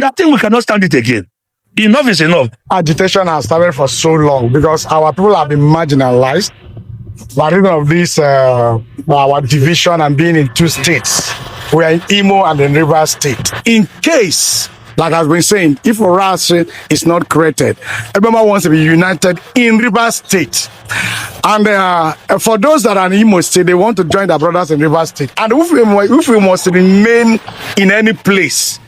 And I think we cannot stand it again. Enough is enough. Agitation has started for so long because our people have been marginalized. By reason of this, our division and being in two states. We are in Imo and in Rivers State. In case, like I've been saying, if Orasi is not created, everyone wants to be united in Rivers State. And for those that are in Imo State, they want to join their brothers in Rivers State. And if we must remain in any place,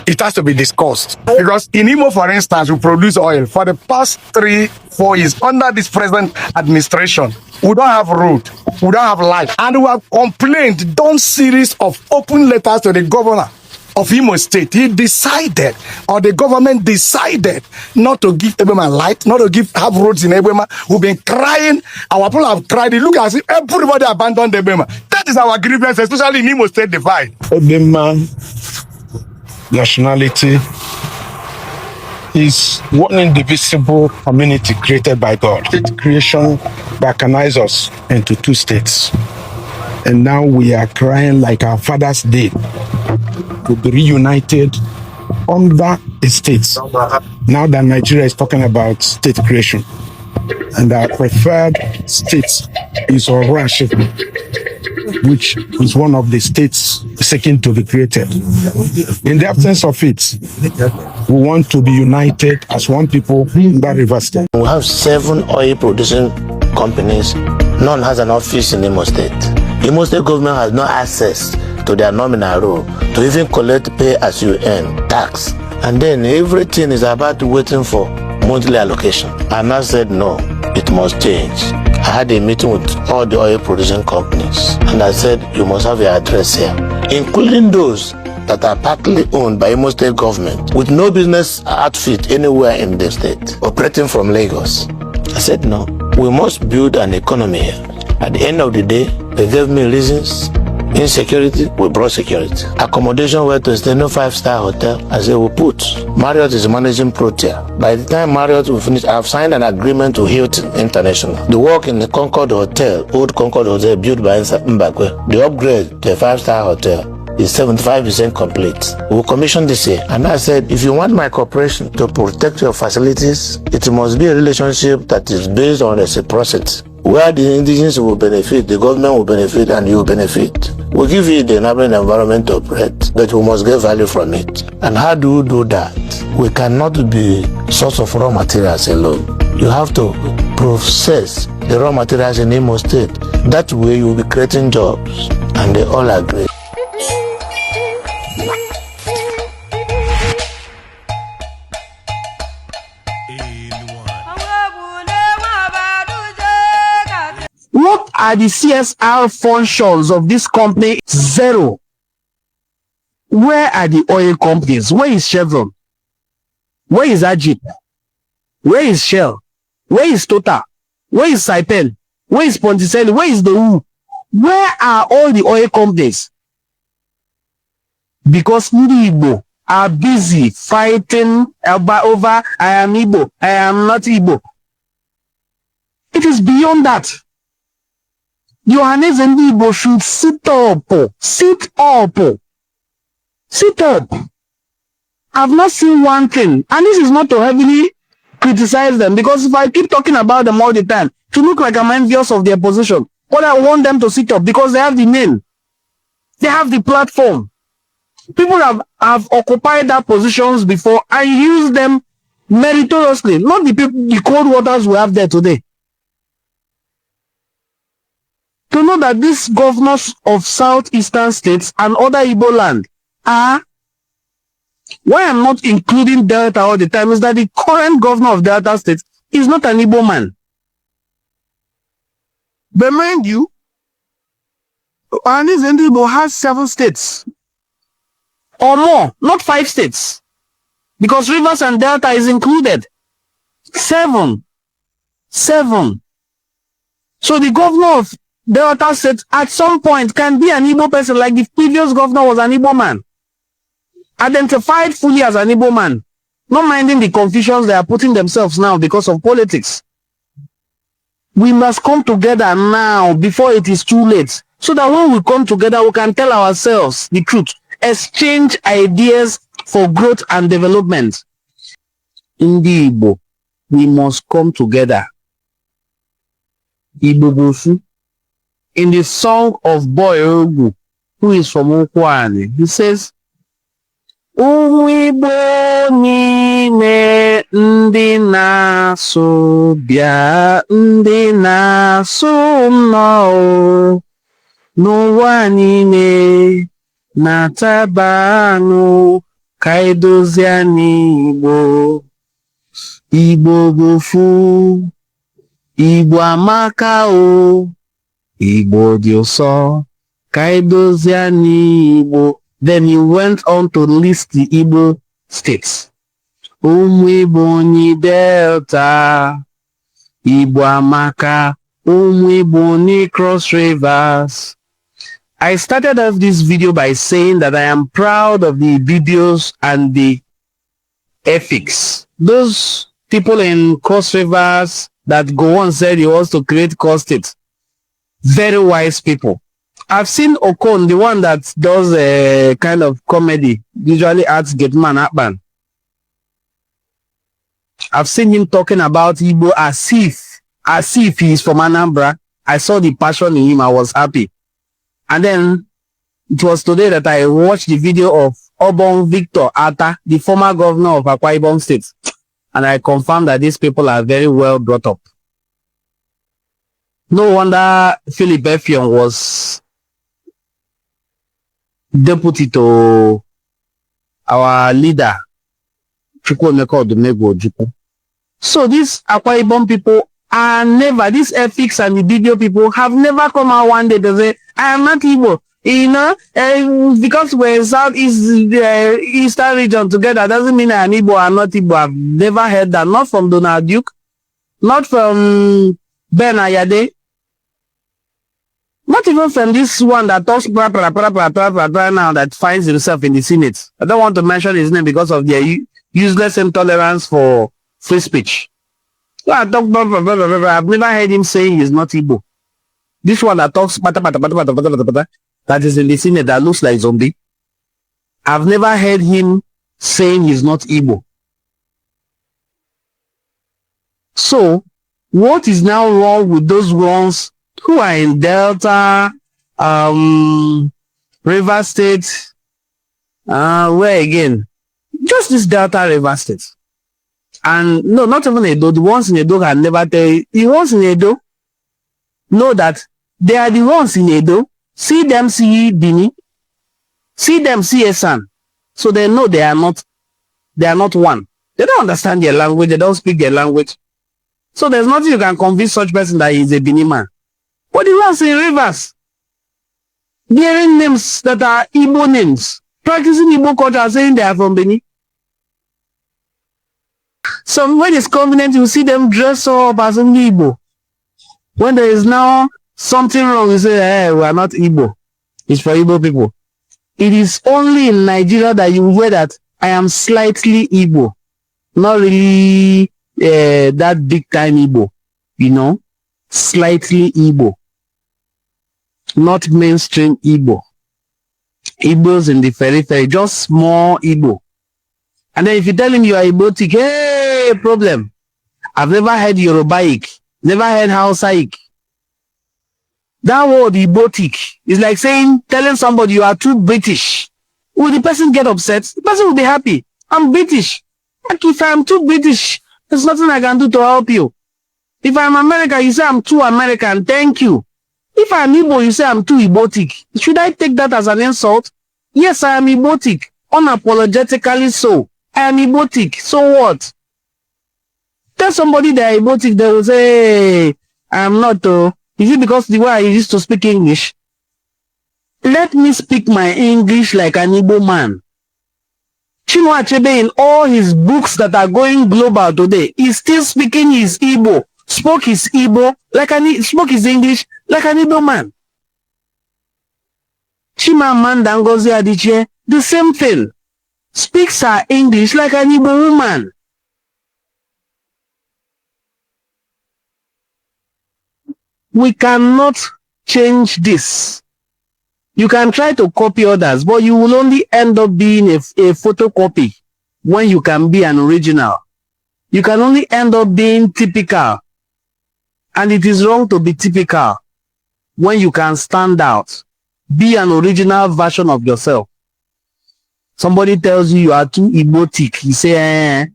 it has to be discussed. Because in Imo, for instance, we produce oil. For the past 3-4 years, under this present administration, we don't have road, we don't have light. And we have complained, done series of open letters to the governor of Imo State. He decided, or the government decided, not to give Ebema light, not to have roads in Ebema. We've been crying. Our people have cried. It looks as if everybody abandoned Ebema. That is our grievance, especially in Imo State divide. Ebema nationality is one indivisible community created by God. State creation balkanized us into two states. And now we are crying like our fathers did to be reunited under the states. Now that Nigeria is talking about state creation, and our preferred state is Orashi, which is one of the states seeking to be created. In the absence of it, we want to be united as one people in that River State. We have 7 oil producing companies. None has an office in Imo State. Imo State government has no access to their nominal role to even collect pay as you earn tax. And then everything is about waiting for monthly allocation. And I said no, it must change. I had a meeting with all the oil producing companies, and I said, you must have your address here, including those that are partly owned by Imo State government with no business outfit anywhere in the state, operating from Lagos. I said, no, we must build an economy here. At the end of the day, they gave me reasons. Insecurity, we brought security. Accommodation, where to stay, no 5-star hotel. I said, we put. Marriott is managing Protea. By the time Marriott will finish, I've signed an agreement to Hilton International. The work in the Concord Hotel, old Concord Hotel, built by Mbakwe, the upgrade to a 5-star hotel is 75% complete. We'll commission this year. And I said, if you want my cooperation to protect your facilities, it must be a relationship that is based on reciprocity, where the indigenous will benefit, the government will benefit, and you will benefit. We'll give you the enabling environment to operate, but we must get value from it. And how do we do that? We cannot be source of raw materials alone. You have to process the raw materials in Imo State. That way you will be creating jobs, and they all agree. What are the CSR functions of this company? Zero. Where are the oil companies? Where is Chevron? Where is Ajit? Where is Shell? Where is Total? Where is Saipem? Where is Ponticelli? Where is the WHO? Where are all the oil companies? Because Igbo are busy fighting over I am Igbo, I am not Igbo. It is beyond that. Johannes and Igbo should sit up. Sit up. Sit up. I've not seen one thing. And this is not to heavily criticize them, because if I keep talking about them all the time, to look like I'm envious of their position. But I want them to sit up because they have the name. They have the platform. People have occupied that positions before and used them meritoriously. Not the cold waters we have there today. To know that these governors of southeastern states and other Igbo land are, why I'm not including Delta all the time is that the current governor of Delta State is not an Igbo man. But mind you, Anis Igbo has 7 states or more, not 5 states, because Rivers and Delta is included. 7. So the governor of Delta State at some point can be an Igbo person, like the previous governor was an Igbo man. Identified fully as an Igbo man. Not minding the confusions they are putting themselves now because of politics. We must come together now before it is too late. So that when we come together, we can tell ourselves the truth. Exchange ideas for growth and development. Ndị Igbo, we must come together. Igbo Gosu. In the song of Boy Ogu, who is from Okwani, he says, Ụmụ Igbo niile ndị na-asụ bịa, ndị na-asụ nnọọ n'ụwa niile na-ataba anụ ka edozie n'Igbo. Igbo Gofu, Igbo amaka o, Igbo dị ụsọ ka edozie n'Igbo. Then he went on to list the Igbo states. Ụmụ Igbo ni Delta, Igbo amaka, ụmụ Igbo ni Cross Rivers. I started off this video by saying that I am proud of the videos and the ethics. Those people in Cross Rivers that go on said he wants to create cross states. Very wise people. I've seen Okon, the one that does a kind of comedy, usually acts Getman Akban. I've seen him talking about Igbo as if he is from Anambra. I saw the passion in him. I was happy. And then it was today that I watched the video of Obon Victor Atta, the former governor of Akwa Ibom State. And I confirmed that these people are very well brought up. No wonder Philip Effiong was deputy to our leader, Chukwuemeka Odumegwu Ojukwu. So these Akwa Ibom people are never, these ethics and the video people have never come out one day to say, I am not Igbo. You know, because we're Southeast Eastern region together doesn't mean I am Igbo or not Igbo. I've never heard that. Not from Donald Duke, not from Ben Ayade, not even from this one that talks now that finds himself in the Senate. I don't want to mention his name because of their useless intolerance for free speech. So I talk I've never heard him saying he's not Igbo. This one that talks that is in the Senate that looks like zombie. I've never heard him saying he's not Igbo. So what is now wrong with those ones who are in Delta, River State, where again? Just this Delta River State. And no, not even Edo. The ones in Edo can never tell you. The ones in Edo know that they are the ones in Edo. See them see Bini. See them see Esan. So they know they are not one. They don't understand their language. They don't speak their language. So there's nothing you can convince such person that he's a Bini man. But the ones in Rivers, bearing names that are Igbo names, practicing Igbo culture, saying they are from Bini. So when it's convenient, you see them dress up as an Igbo. When there is now something wrong, you say, hey, we are not Igbo. It's for Igbo people. It is only in Nigeria that you hear that I am slightly Igbo. Not really that big time Igbo. You know? Slightly Igbo. Not mainstream Igbo. Igbos in the periphery, just small Igbo. And then if you tell him you are Igbotic, hey, problem. I've never heard Yorubaik. Never heard Hausaic. That word Igbotic is like telling somebody you are too British. Will the person get upset? The person will be happy. I'm British. Like if I'm too British, there's nothing I can do to help you. If I'm American, you say I'm too American. Thank you. If I'm Igbo, you say I'm too Igbotic. Should I take that as an insult? Yes, I am Igbotic. Unapologetically so. I am Igbotic. So what? Tell somebody they are Igbotic, they will say, hey, I'm not. Is it because the way I used to speak English? Let me speak my English like an Igbo man. Chinua Achebe, in all his books that are going global today, is still speaking his Igbo. Spoke his Igbo spoke his English like an Igbo man. Chimamanda Ngozi Adichie, the same thing. Speaks her English like an Igbo woman. We cannot change this You can try to copy others, but you will only end up being a photocopy when you can be an original. You can only end up being typical. And it is wrong to be typical when you can stand out. Be an original version of yourself. Somebody tells you are too Igbotic. You say,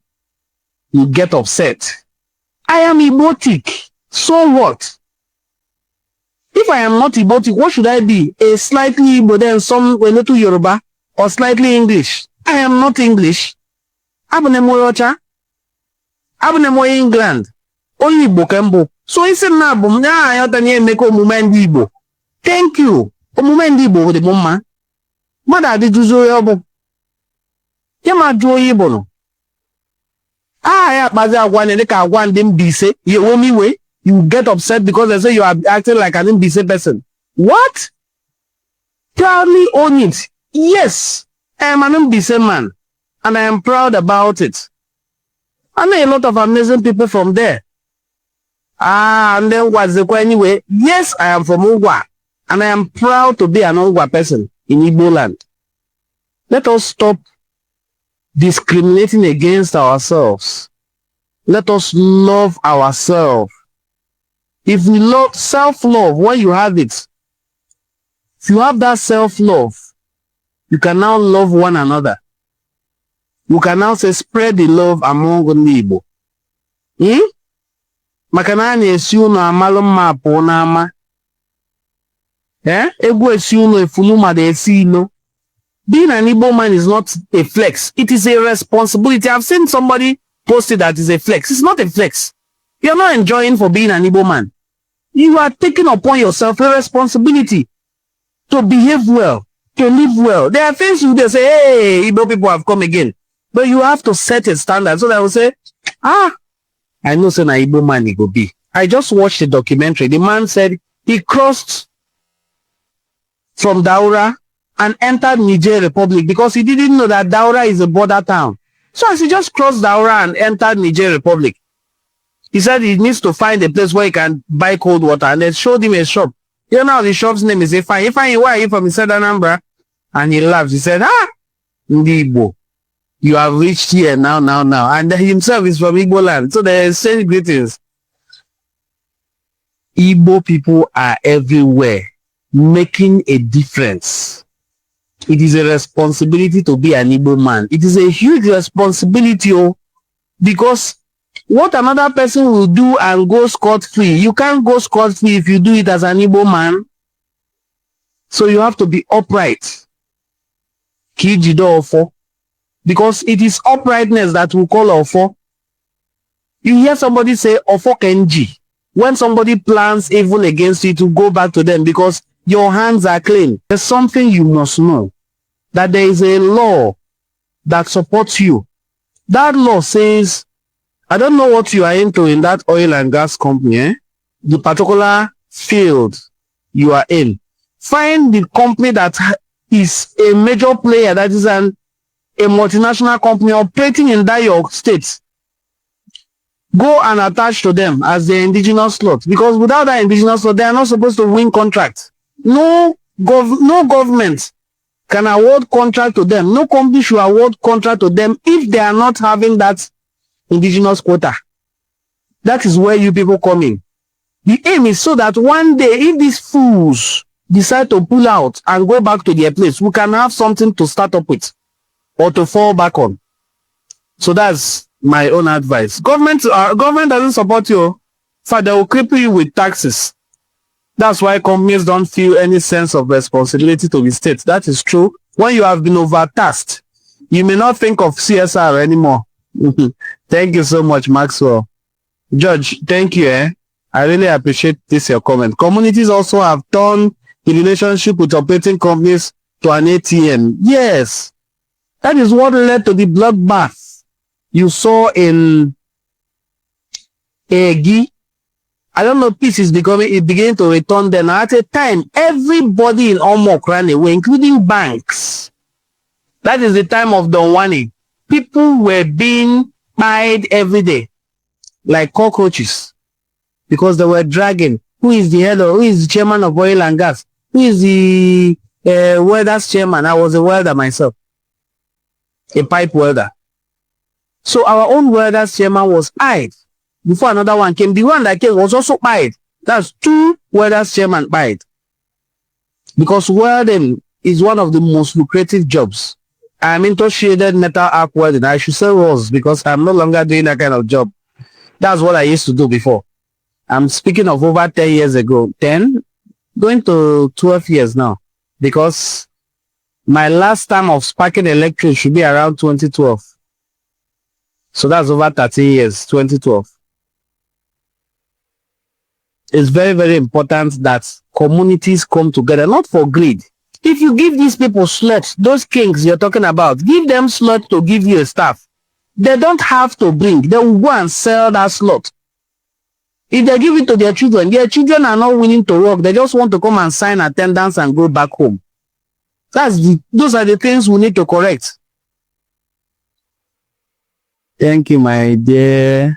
you get upset. I am Igbotic. So what? If I am not Igbotic, what should I be? A slightly Igbo, then a little Yoruba, or slightly English? I am not English. Abunemo Yocha. Abunemo England. Only Igbo Kembo. So it's na bum na ayota make omume ndi Igbo. Thank you. Omume ndi Igbo the mama. Mada di juzo yobo. Yama juo Igbo no. Ya bazi agwane de ka agwan dem bise. You owe me way. You get upset because they say you are acting like an imbecile person. What? Proudly own it. Yes, I am an imbecile man. And I am proud about it. I know a lot of amazing people from there. And then what's the question anyway? Yes, I am from Ugwa. And I am proud to be an Ugwa person in Igbo land. Let us stop discriminating against ourselves. Let us love ourselves. If we love self-love, when you have it, if you have that self-love, you can now love one another. You can now say, spread the love among the Igbo. Makana na-esi unu amalụ mma apụ n'ama. Egwu esi unu efulu ma da esi ilo. Being an Igbo man is not a flex. It is a responsibility. I've seen somebody post it that is a flex. It's not a flex. You're not enjoying for being an Igbo man. You are taking upon yourself a responsibility to behave well, to live well. There are things you say, hey, Igbo people have come again. But you have to set a standard so that I will say, I know say na Igbo man he go be. I just watched a documentary. The man said he crossed from Daura and entered Niger Republic because he didn't know that Daura is a border town. So as he just crossed Daura and entered Niger Republic, he said he needs to find a place where he can buy cold water, and they showed him a shop. You know the shop's name is Ifeanyi. Ifeanyi, where are you from? He said Anambra. And he laughed. He said, Ndi Igbo, you have reached here now. And he himself is from Igbo land. So they say greetings. Igbo people are everywhere, making a difference. It is a responsibility to be an Igbo man. It is a huge responsibility, because what another person will do and go scot-free, you can't go scot-free if you do it as an Igbo man. So you have to be upright. Kijido Ofo. Because it is uprightness that will call Ofo. You hear somebody say Ofo Kenji. When somebody plans evil against you, to go back to them because your hands are clean. There's something you must know. That there is a law that supports you. That law says, I don't know what you are into in that oil and gas company, the particular field you are in. Find the company that is a major player, that is a multinational company operating in that your state. Go and attach to them as the indigenous slot, because without that indigenous slot, they are not supposed to win contracts. No government can award contract to them. No company should award contract to them if they are not having that indigenous quota. That is where you people come in. The aim is so that one day, if these fools decide to pull out and go back to their place, we can have something to start up with or to fall back on. So that's my own advice. Government doesn't support you, so they will cripple you with taxes. That's why companies don't feel any sense of responsibility to the state. That is true. When you have been overtasked, you may not think of CSR anymore. Thank you so much, Maxwell. Judge, thank you. I really appreciate this, your comment. Communities also have turned the relationship with operating companies to an ATM. Yes. That is what led to the bloodbath you saw in Egi. I don't know, peace is beginning to return then. At a time, everybody in Omok ran away, including banks. That is the time of Donwani. People were being pied every day, like cockroaches, because they were dragging. Who is the head, or who is the chairman of oil and gas? Who is the welders chairman. I was a welder myself, a pipe welder. So our own welders chairman was hired before another one came. The one that came was also hired. That's two welders chairman hired. Because welding is one of the most lucrative jobs. I'm into shaded metal arc welding. I should say was, because I'm no longer doing that kind of job. That's what I used to do before. I'm speaking of over 10 years ago. 10? Going to 12 years now. Because my last time of sparking electric should be around 2012. So that's over 13 years, 2012. It's very, very important that communities come together, not for greed. If you give these people slots, those kings you're talking about, give them slot to give you a staff. They don't have to bring. They will go and sell that slot. If they give it to their children are not willing to work. They just want to come and sign attendance and go back home. Those are the things we need to correct. Thank you, my dear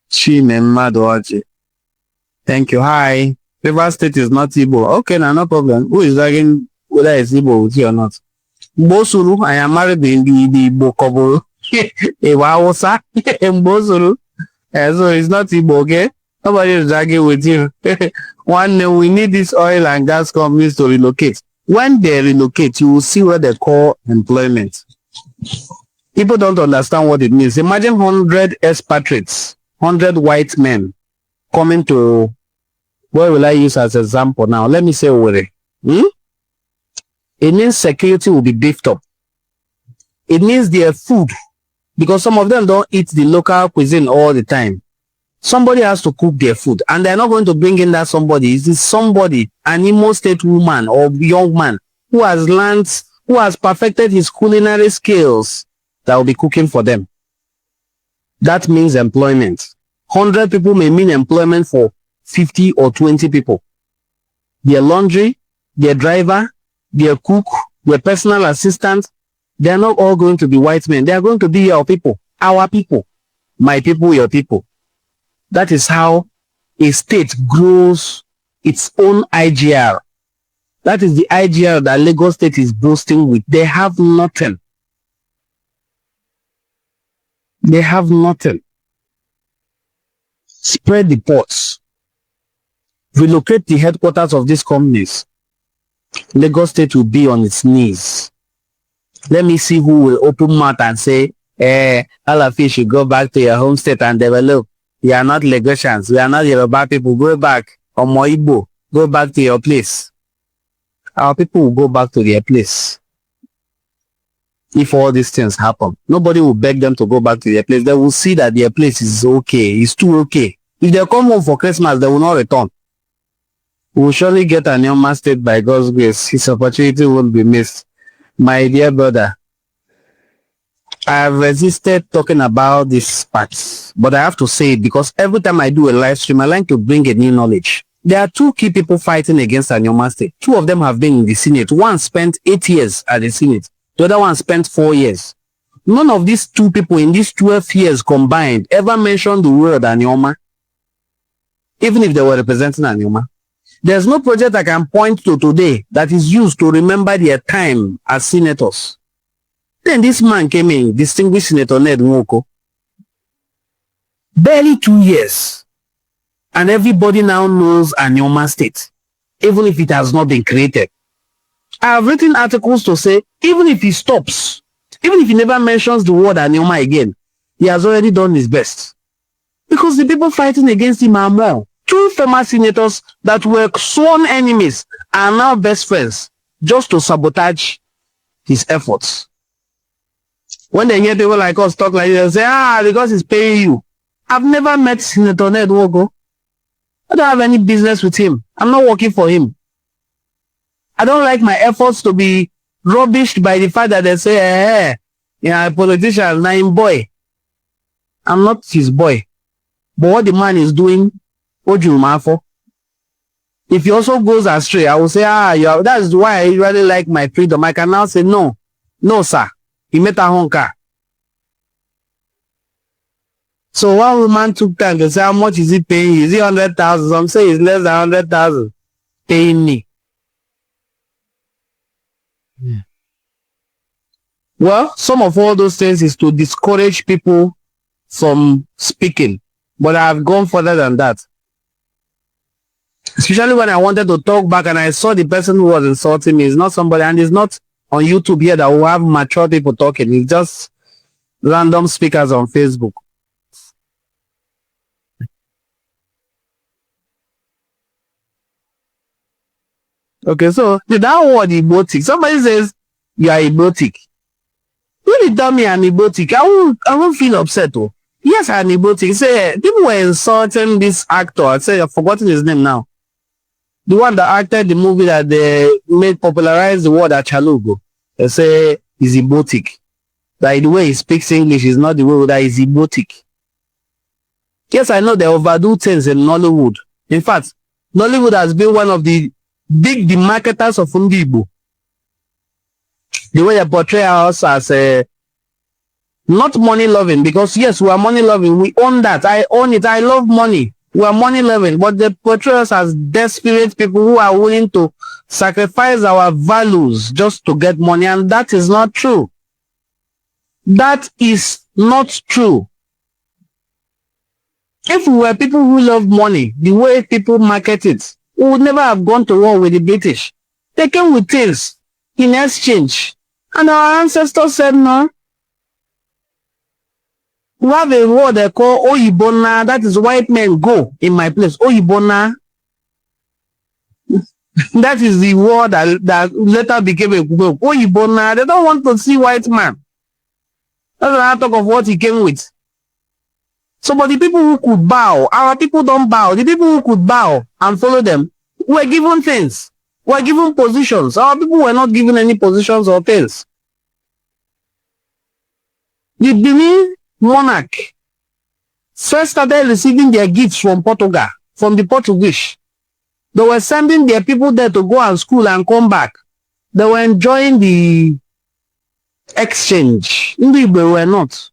Chinemmadoji. Thank you. Hi. Rivers State is not Igbo. Okay, no problem. Who is arguing whether it's Igbo with you or not? Mbosuru, I am married in the Igbo Koboro. Ewaosa. Mbosuru. So it's not Igbo, okay? Nobody is arguing with you. One day we need these oil and gas companies to relocate. When they relocate, you will see what they call employment. People don't understand what it means. Imagine 100 expatriates, 100 white men coming to, what will I use as example now? Let me say Owerri. It means security will be beefed up. It means their food, because some of them don't eat the local cuisine all the time. Somebody has to cook their food, and they're not going to bring in that somebody. It is somebody, an Imo State woman or young man who has learned, who has perfected his culinary skills, that will be cooking for them. That means employment. 100 people may mean employment for 50 or 20 people. Their laundry, their driver, their cook, their personal assistant, they are not all going to be white men. They are going to be your people, our people, my people, your people. That is how a state grows its own IGR. That is the IGR that Lagos State is boasting with. They have nothing. They have nothing. Spread the ports. Relocate the headquarters of these companies. Lagos State will be on its knees. Let me see who will open mouth and say, all of you should go back to your home state and develop. You are not Lagosians. We are not Yoruba people. Go back. Or Igbo. Go back to your place. Our people will go back to their place. If all these things happen, nobody will beg them to go back to their place. They will see that their place is okay. It's too okay. If they come home for Christmas, they will not return. We will surely get a new state by God's grace. His opportunity won't be missed. My dear brother, I have resisted talking about these parts, but I have to say it because every time I do a live stream, I like to bring a new knowledge. There are two key people fighting against Anyoma State. Two of them have been in the Senate. One spent 8 years at the Senate. The other one spent 4 years. None of these two people in these 12 years combined ever mentioned the word Anyoma, even if they were representing Anyoma. There's no project I can point to today that is used to remember their time as senators. Then this man came in, distinguished Senator Ned Nwoko. Barely 2 years. And everybody now knows Anyoma State, even if it has not been created. I have written articles to say, even if he stops, even if he never mentions the word Anyoma again, he has already done his best. Because the people fighting against him are more. Two famous senators that were sworn enemies are now best friends just to sabotage his efforts. When they hear people like us talk like this, they say, because he's paying you. I've never met Senator Ned Nwoko. I don't have any business with him. I'm not working for him. I don't like my efforts to be rubbished by the fact that they say, a politician, name boy. I'm not his boy. But what the man is doing, if he also goes astray, I will say, that's why I really like my freedom. I can now say, no, sir. He met a honker. So one woman took time to say, how much is he paying? Is he 100,000? Some say it's less than 100,000 paying me. Well, some of all those things is to discourage people from speaking. But I've gone further than that. Especially when I wanted to talk back and I saw the person who was insulting me is not somebody, and it's not on YouTube here that will have mature people talking. It's just random speakers on Facebook. Okay, so that word Igbotic. Somebody says you are Igbotic. When you tell me I'm Igbotic, I won't feel upset. Oh, yes, I'm Igbotic. Say people were insulting this actor. I say I've forgotten his name now. The one that acted the movie that they made popularize the word Achalugo. They say he's Igbotic. Like the way he speaks English is not the way that is Igbotic. Yes, I know they overdo things in Nollywood. In fact, Nollywood has been one of the big demarketers of Igbo. The way they portray us as not money loving, because yes, we are money loving. We own that. I own it. I love money. We are money loving, but they portray us as desperate people who are willing to sacrifice our values just to get money, and that is not true. That is not true. If we were people who love money, the way people market it, we would never have gone to war with the British. They came with things in exchange. And our ancestors said no. We have a word they call Oyibona, that is white men go in my place. Oyibona. That is the word that later became a group. Oyibona. They don't want to see white man. That's another talk of what he came with. So, but the people who could bow, our people don't bow. The people who could bow and follow them were given things. Were given positions. Our people were not given any positions or things. The Benin monarch first started receiving their gifts from Portugal, from the Portuguese. They were sending their people there to go and school and come back. They were enjoying the exchange. Indeed, they were not.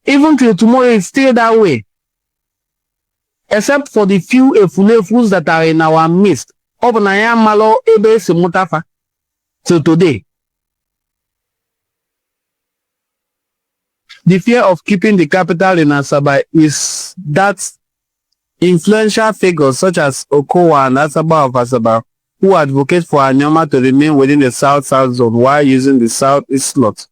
Even till tomorrow, it's still that way. Except for the few Efulefus that are in our midst. Malo Ebe Simutafa. Till today. The fear of keeping the capital in Asaba is that influential figures such as Okowa and Asaba of Asaba, who advocate for Anyoma to remain within the South-South zone while using the South-East slot.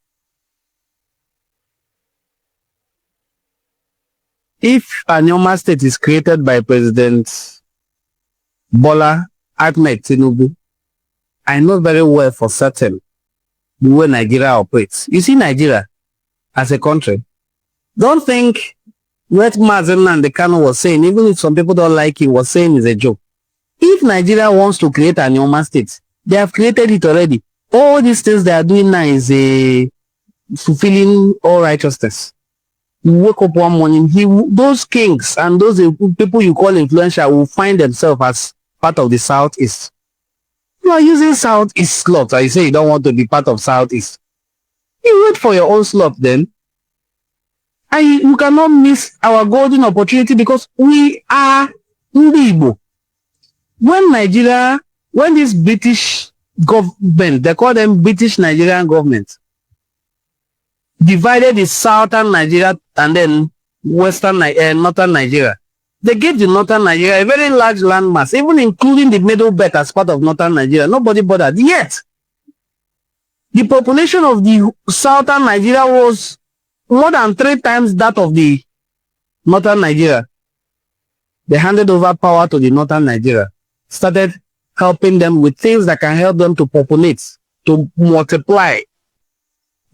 If Anyoma state is created by President Bola Ahmed Tinubu, I know very well for certain the way Nigeria operates. You see Nigeria as a country. Don't think what Mazen and the Kano was saying, even if some people don't like it, was saying is a joke. If Nigeria wants to create an Anyoma state, they have created it already. All these things they are doing now is fulfilling all righteousness. You wake up one morning, those kings and those people you call influential will find themselves as part of the Southeast. You are using Southeast slot, and you say you don't want to be part of Southeast. You wait for your own slot then. And you cannot miss our golden opportunity because we are Igbo. When this British government, they call them British Nigerian government, divided the southern Nigeria and then northern Nigeria. They gave the northern Nigeria a very large landmass, even including the middle belt as part of northern Nigeria. Nobody bothered. Yet, the population of the southern Nigeria was more than 3 times that of the northern Nigeria. They handed over power to the northern Nigeria, started helping them with things that can help them to populate, to multiply.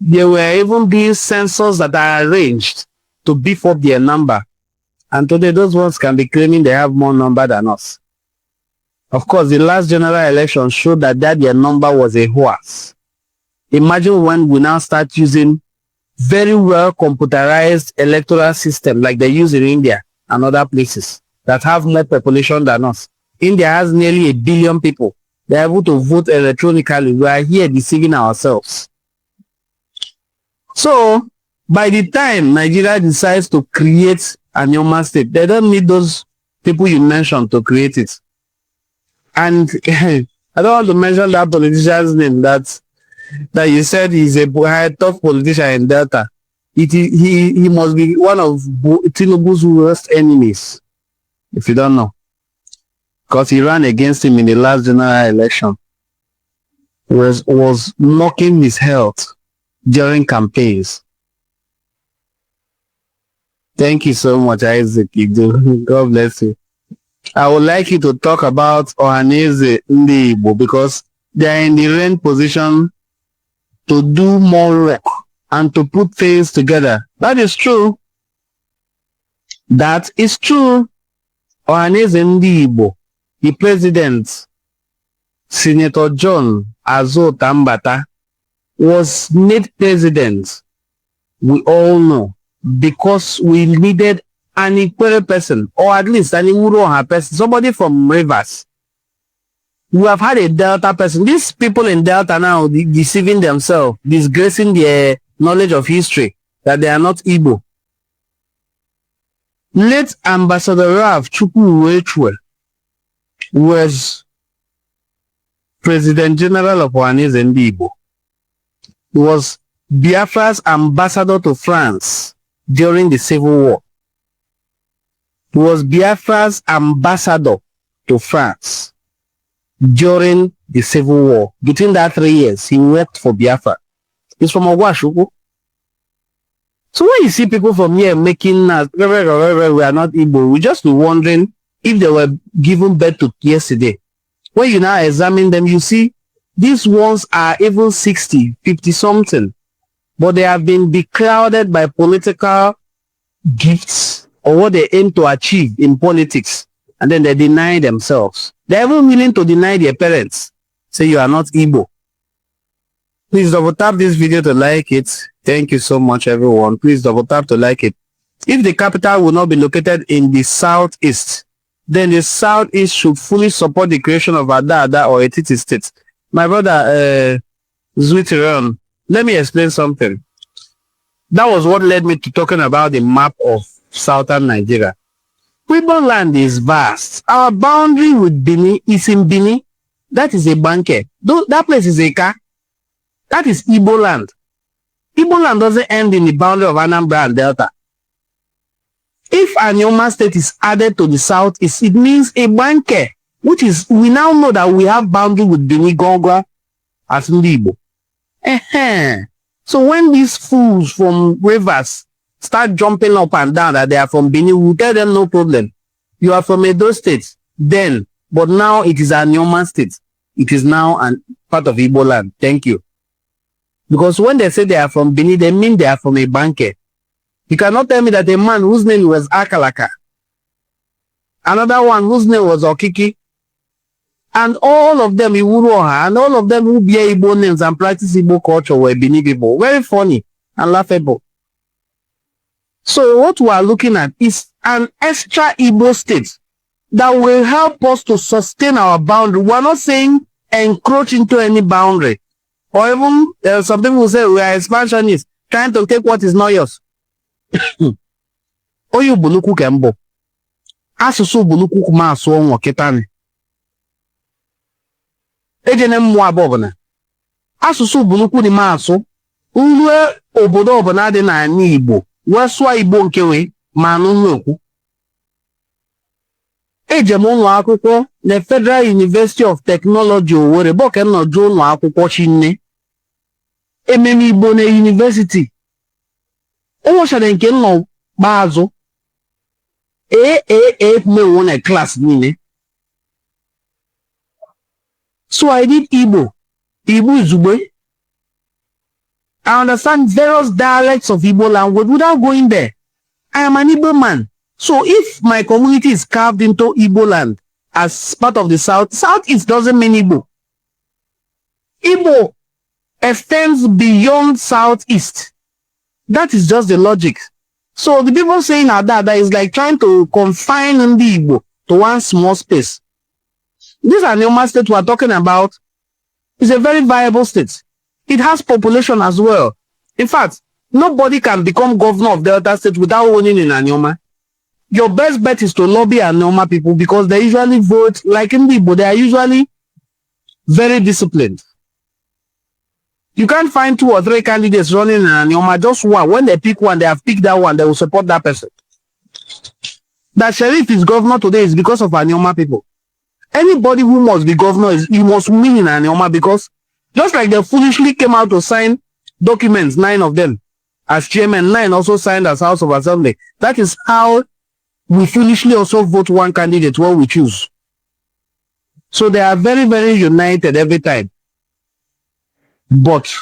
There were even being sensors that are arranged to beef up their number. And today those ones can be claiming they have more number than us. Of course, the last general election showed that their number was a hoax. Imagine when we now start using very well computerized electoral system like they use in India and other places that have more population than us. India has nearly 1 billion people. They're able to vote electronically. We are here deceiving ourselves. So, by the time Nigeria decides to create a Anyoma state, they don't need those people you mentioned to create it. And I don't want to mention that politician's name that you said he's a tough politician in Delta. He must be one of Tinubu's worst enemies, if you don't know. Because he ran against him in the last general election. Was knocking his health during campaigns. Thank you so much, Isaac. God bless you. I would like you to talk about Ohaneze Ndi Igbo because they are in the right position to do more work and to put things together. That is true. That is true. Ohaneze Ndi Igbo, the president, Senator John Azo Tambata, was made president, we all know, because we needed an equal person, or at least an Iwuroha person, somebody from Rivers. We have had a Delta person. These people in Delta now deceiving themselves, disgracing their knowledge of history, that they are not Igbo. Late Ambassador Ralph Chukwu was President General of Ohaneze Ndi Igbo. He was Biafra's ambassador to France during the Civil War. He was Biafra's ambassador to France during the Civil War. Between that 3 years, he worked for Biafra. He's from Ogwashuku. So when you see people from here making us, we are not Igbo, we just be wondering if they were given birth to yesterday. When you now examine them, you see these ones are even 60, 50 something, but they have been beclouded by political gifts or what they aim to achieve in politics, and then they deny themselves. They're even willing to deny their parents. Say you are not Igbo. Please double tap this video to like it. Thank you so much, everyone. Please double tap to like it. If the capital will not be located in the southeast, then the southeast should fully support the creation of Ada or Etiti state. My brother, Zwitiron, let me explain something. That was what led me to talking about the map of southern Nigeria. Igbo land is vast. Our boundary with Bini is in Bini. That is a banke. That place is a car. That is Igbo land. Igbo land doesn't end in the boundary of Anambra and Delta. If Anioma state is added to the southeast, it means a banke, which is, we now know that we have boundary with Bini Gongwa as Igbo. So when these fools from Rivers start jumping up and down that they are from Bini, we tell them no problem. You are from Edo state then, but now it is Anioma state. It is now a part of Igbo land. Thank you. Because when they say they are from Bini, they mean they are from a banke. You cannot tell me that a man whose name was Akalaka, another one whose name was Okiki, and all of them Iwuroha, and all of them who bear Igbo names and practice Igbo culture were Bini people. Very funny and laughable. So what we are looking at is an extra Igbo state that will help us to sustain our boundary. We are not saying encroach into any boundary. Or even some people will say we are expansionists, trying to take what is not yours. Oyo buluku kembo. Asusu buluku kuma asuo nwo kitani. Ejene mwa bobona. Asusu buluku ni maso. Ulwe obodo obona dị na ani Igbo. Weswa Igbo nkewe manu nwoku. Ejem ụlọ akwụkwọ na Federal University of Technology Owerri boke no jo ụlọ akwụkwọ chinne. Ememe Igbo na university. Owo shade nke no bazo. Me won class nine. So I did Igbo. Igbo Zugbe. I understand various dialects of Igbo language without going there. I am an Igbo man. So if my community is carved into Igbo land as part of the Southeast doesn't mean Igbo. Igbo extends beyond Southeast. That is just the logic. So the people saying that is like trying to confine the Igbo to one small space. This Anioma state we are talking about is a very viable state. It has population as well. In fact, nobody can become governor of Delta State without owning in Anioma. Your best bet is to lobby Anioma people because they usually vote, like in Igbo, they are usually very disciplined. You can't find 2 or 3 candidates running in Anioma, just one. When they pick one, they have picked that one, they will support that person. That Sheriff is governor today is because of Anioma people. Anybody who must be governor, he must win in Anioma, because just like they foolishly came out to sign documents, 9 of them, as chairman, 9 also signed as House of Assembly. That is how we foolishly also vote one candidate when we choose. So they are very, very united every time. But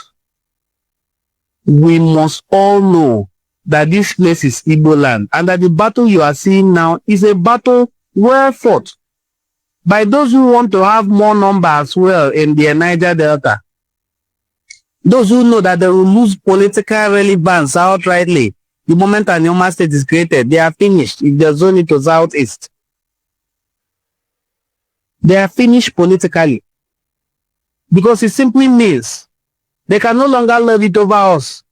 we must all know that this place is Igbo land, and that the battle you are seeing now is a battle well fought by those who want to have more number as well in the Niger Delta. Those who know that they will lose political relevance outrightly the moment Anioma State is created. They are finished if they zone it to Southeast. They are finished politically. Because it simply means they can no longer love it over us.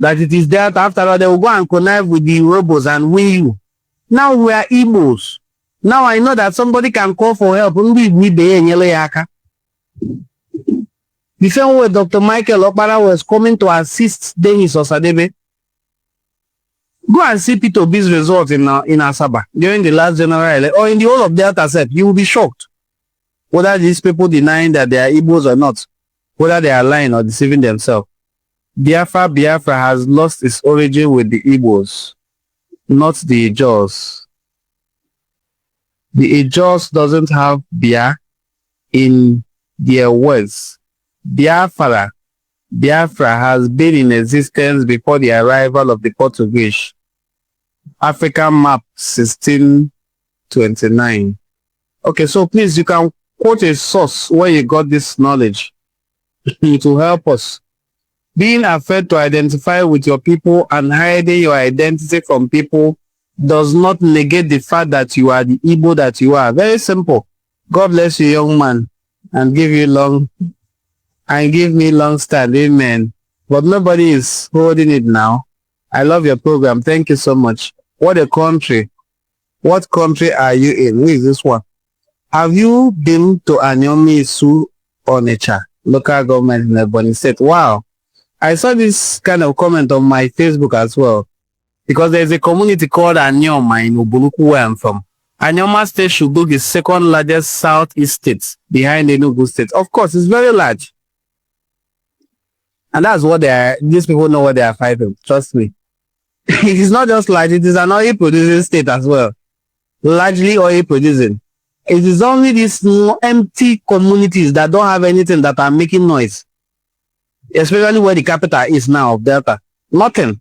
That it is Delta. After all, they will go and connive with the robots and win you. Now we are Igbos. Now I know that somebody can call for help. The same way Dr. Michael Okpara was coming to assist Denis Osadebe. Go and see Peter Obi's result in Asaba during the last general election, or in the whole of Delta set. You will be shocked whether these people denying that they are Igbos or not, whether they are lying or deceiving themselves. Biafra has lost its origin with the Igbos, not the Ijaws. The Ijaws doesn't have Bia in their words. Biafra has been in existence before the arrival of the Portuguese. African map 1629. Okay, so please, you can quote a source where you got this knowledge to help us. Being afraid to identify with your people and hiding your identity from people does not negate the fact that you are the Igbo that you are. Very simple. God bless you, young man, and give me long stand. Amen. But nobody is holding it now. I love your program. Thank you so much. What a country. What country are you in? Who is this one? Have you been to Anyomi Su Onitsha, local government in Ebonyi State? Wow. I saw this kind of comment on my Facebook as well, because there's a community called Anyoma in Ubuluku, where I'm from. Anyoma State should be the second largest southeast state behind Enugu State. Of course, it's very large. And that's what these people know what they are fighting. Trust me. It is not just large, it is an oil producing state as well. Largely oil producing. It is only these empty communities that don't have anything that are making noise. Especially where the capital is now of Delta. Nothing.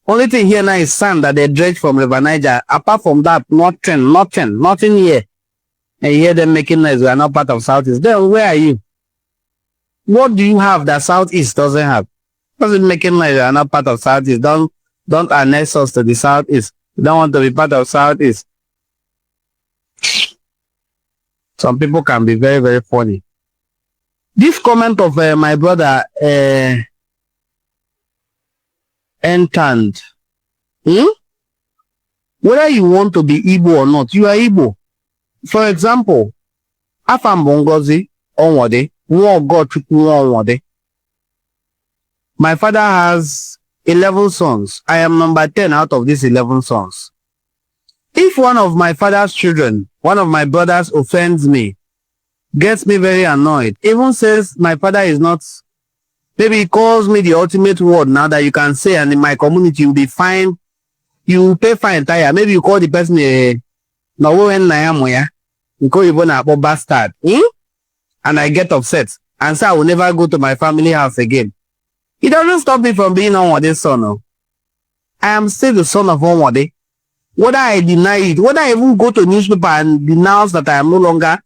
Only thing here now is sand that they dredge from River Niger. Apart from that, nothing here. And you hear them making noise. We are not part of Southeast. Then where are you? What do you have that Southeast doesn't have? Doesn't making noise. We are not part of Southeast. Don't annex us to the Southeast. You don't want to be part of Southeast. Some people can be very, very funny. This comment of my brother Entant, whether you want to be Igbo or not, you are Igbo. For example, Afam Bongozi Onwode, Onwode. My father has 11 sons. I am number 10 out of these 11 sons. If one of my father's children, one of my brothers offends me, gets me very annoyed, even says my father is not, maybe he calls me the ultimate word now that you can say, and in my community you'll be fine, you pay fine tire. Maybe you call the person you call you a bastard, and I get upset and say I will never go to my family house again. It doesn't stop me from being Onwade's son. No. I am still the son of Onwade. Whether I deny it, whether I even go to newspaper and denounce that I am no longer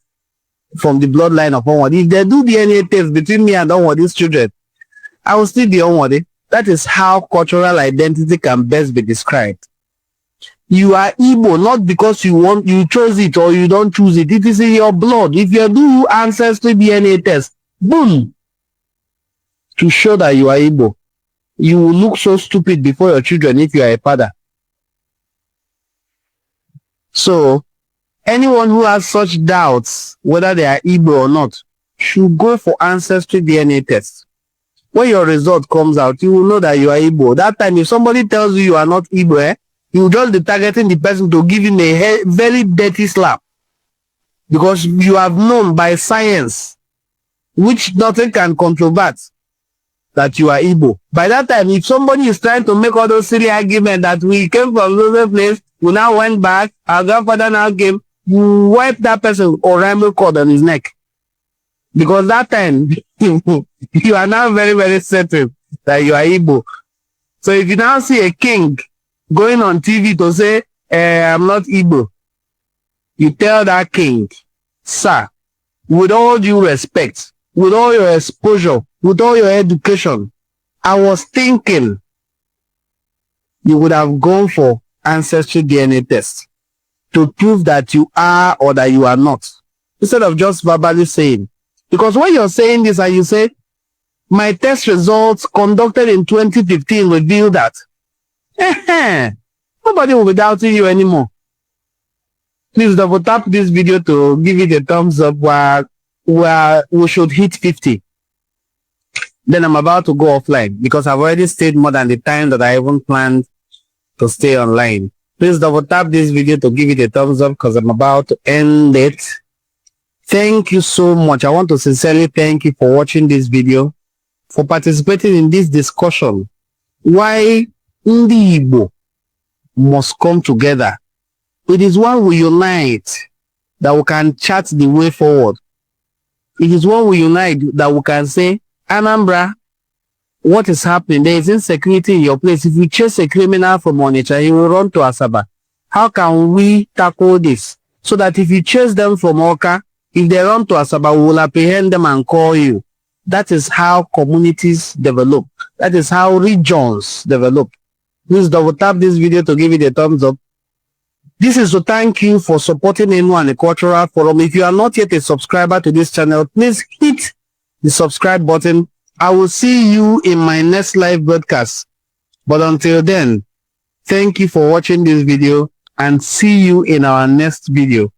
from the bloodline of Onwade, if they do DNA test between me and Onwade's children, I will still be Onwade. That is how cultural identity can best be described. You are Igbo not because you chose it or you don't choose it. It is in your blood. If you do ancestry DNA test, boom, to show that you are Igbo, you will look so stupid before your children if you are a father. So, anyone who has such doubts, whether they are Igbo or not, should go for ancestry DNA test. When your result comes out, you will know that you are Igbo. That time, if somebody tells you you are not Igbo, you will just be targeting the person to give him a very dirty slap. Because you have known by science, which nothing can controvert, that you are Igbo. By that time, if somebody is trying to make all those silly arguments that we came from another place, we now went back, our grandfather now came, you wipe that person or rainbow cord on his neck. Because that time, you are now very, very certain that you are Igbo. So if you now see a king going on TV to say, I'm not Igbo, you tell that king, sir, with all due respect, with all your exposure, with all your education, I was thinking you would have gone for ancestry DNA test to prove that you are or that you are not, instead of just verbally saying. Because when you're saying this and you say, my test results conducted in 2015 reveal that, nobody will be doubting you anymore. Please double tap this video to give it a thumbs up where we should hit 50. Then I'm about to go offline because I've already stayed more than the time that I even planned to stay online. Please double tap this video to give it a thumbs up because I'm about to end it. Thank you so much. I want to sincerely thank you for watching this video, for participating in this discussion. Why Ndi Igbo must come together. It is when we unite that we can chart the way forward. It is when we unite that we can say, Anambra, what is happening? There is insecurity in your place. If you chase a criminal from Onitsha, he will run to Asaba. How can we tackle this? So that if you chase them from Oka, if they run to Asaba, we will apprehend them and call you. That is how communities develop. That is how regions develop. Please double tap this video to give it a thumbs up. This is to thank you for supporting Enu and the Cultural Forum. If you are not yet a subscriber to this channel, please hit the subscribe button. I will see you in my next live broadcast. But until then, thank you for watching this video and see you in our next video.